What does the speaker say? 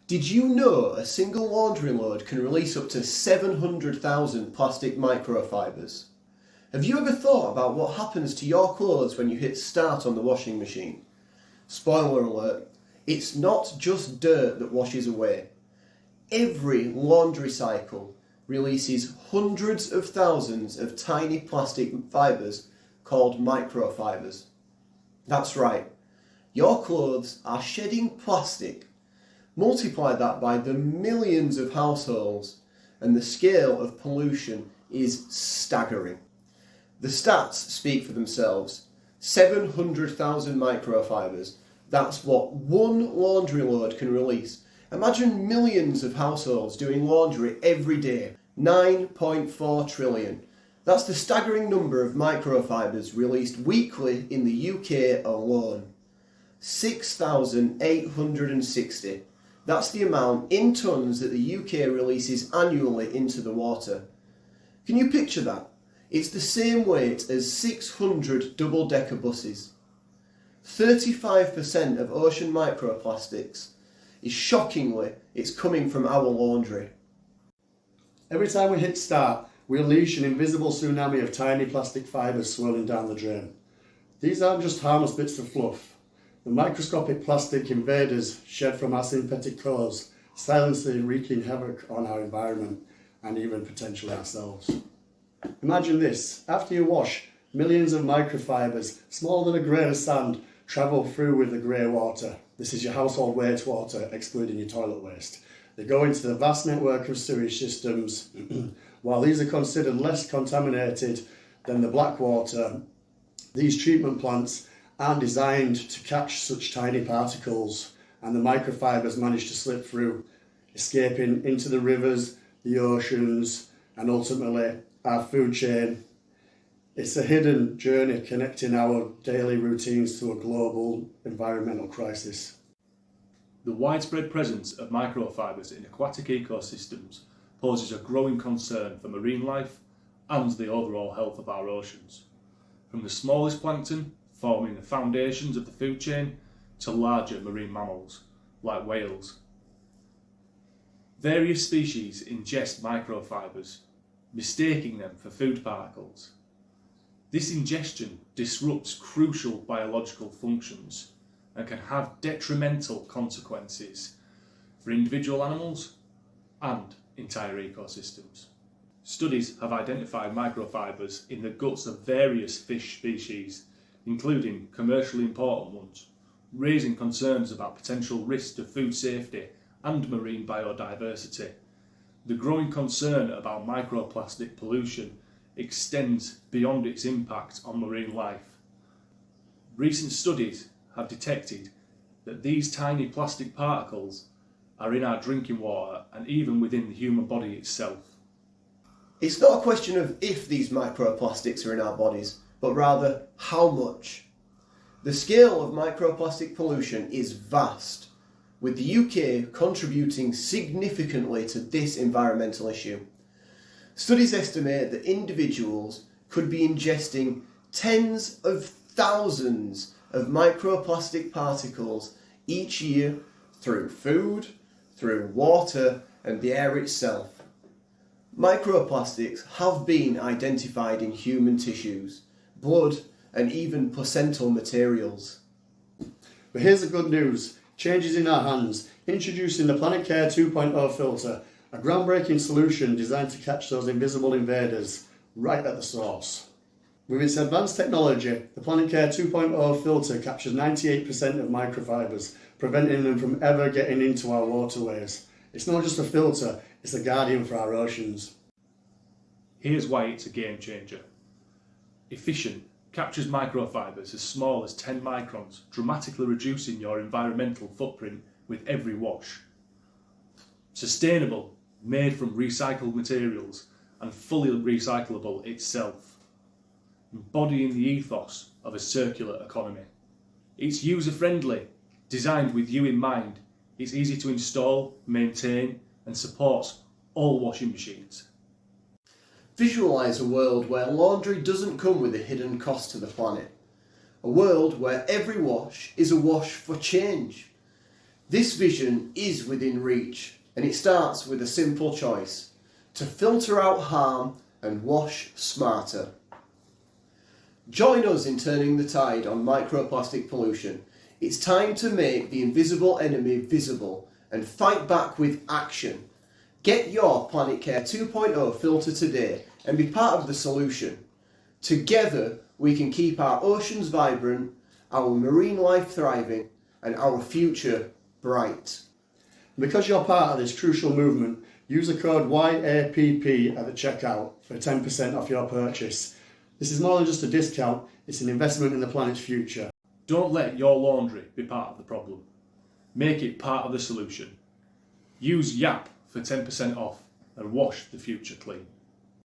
Did you know a single laundry load can release up to 700,000 plastic microfibers? Have you ever thought about what happens to your clothes when you hit start on the washing machine? Spoiler alert, it's not just dirt that washes away. Every laundry cycle releases hundreds of thousands of tiny plastic fibres called microfibers. That's right, your clothes are shedding plastic. Multiply that by the millions of households and the scale of pollution is staggering. The stats speak for themselves. 700,000 microfibers, that's what one laundry load can release. Imagine millions of households doing laundry every day. 9.4 trillion. That's the staggering number of microfibers released weekly in the UK alone. 6,860. That's the amount in tonnes that the UK releases annually into the water. Can you picture that? It's the same weight as 600 double-decker buses. 35% of ocean microplastics is shockingly, it's coming from our laundry. Every time we hit start, we unleash an invisible tsunami of tiny plastic fibres swirling down the drain. These aren't just harmless bits of fluff. The microscopic plastic invaders shed from our synthetic clothes, silently wreaking havoc on our environment and even potentially ourselves. Imagine this, after you wash, millions of microfibers, smaller than a grain of sand, travel through with the grey water. This is your household wastewater, excluding your toilet waste. They go into the vast network of sewage systems. While these are considered less contaminated than the black water, these treatment plants aren't designed to catch such tiny particles, and the microfibers manage to slip through, escaping into the rivers, the oceans, and ultimately our food chain. It's a hidden journey connecting our daily routines to a global environmental crisis. The widespread presence of microfibers in aquatic ecosystems poses a growing concern for marine life and the overall health of our oceans. From the smallest plankton, forming the foundations of the food chain, to larger marine mammals, like whales. Various species ingest microfibers, mistaking them for food particles. This ingestion disrupts crucial biological functions and can have detrimental consequences for individual animals and entire ecosystems. Studies have identified microfibers in the guts of various fish species, including commercially important ones, raising concerns about potential risks to food safety and marine biodiversity. The growing concern about microplastic pollution extends beyond its impact on marine life. Recent studies have detected that these tiny plastic particles are in our drinking water and even within the human body itself. It's not a question of if these microplastics are in our bodies, but rather how much. The scale of microplastic pollution is vast, with the UK contributing significantly to this environmental issue. Studies estimate that individuals could be ingesting tens of thousands of microplastic particles each year through food, through water, and the air itself. Microplastics have been identified in human tissues, blood, and even placental materials. But here's the good news. Change is in our hands. Introducing the Planet Care 2.0 filter, a groundbreaking solution designed to catch those invisible invaders right at the source. With its advanced technology, the Planet Care 2.0 filter captures 98% of microfibers, preventing them from ever getting into our waterways. It's not just a filter, it's a guardian for our oceans. Here's why it's a game changer. Efficient, captures microfibers as small as 10 microns, dramatically reducing your environmental footprint with every wash. Sustainable, made from recycled materials and fully recyclable itself, embodying the ethos of a circular economy. It's user-friendly, designed with you in mind. It's easy to install, maintain, and supports all washing machines. Visualise a world where laundry doesn't come with a hidden cost to the planet. A world where every wash is a wash for change. This vision is within reach, and it starts with a simple choice: to filter out harm and wash smarter. Join us in turning the tide on microplastic pollution. It's time to make the invisible enemy visible and fight back with action. Get your Planet Care 2.0 filter today and be part of the solution. Together we can keep our oceans vibrant, our marine life thriving, and our future bright. Because you're part of this crucial movement, use the code YAPP at the checkout for 10% off your purchase. This is more than just a discount, it's an investment in the planet's future. Don't let your laundry be part of the problem. Make it part of the solution. Use YAP for 10% off and wash the future clean.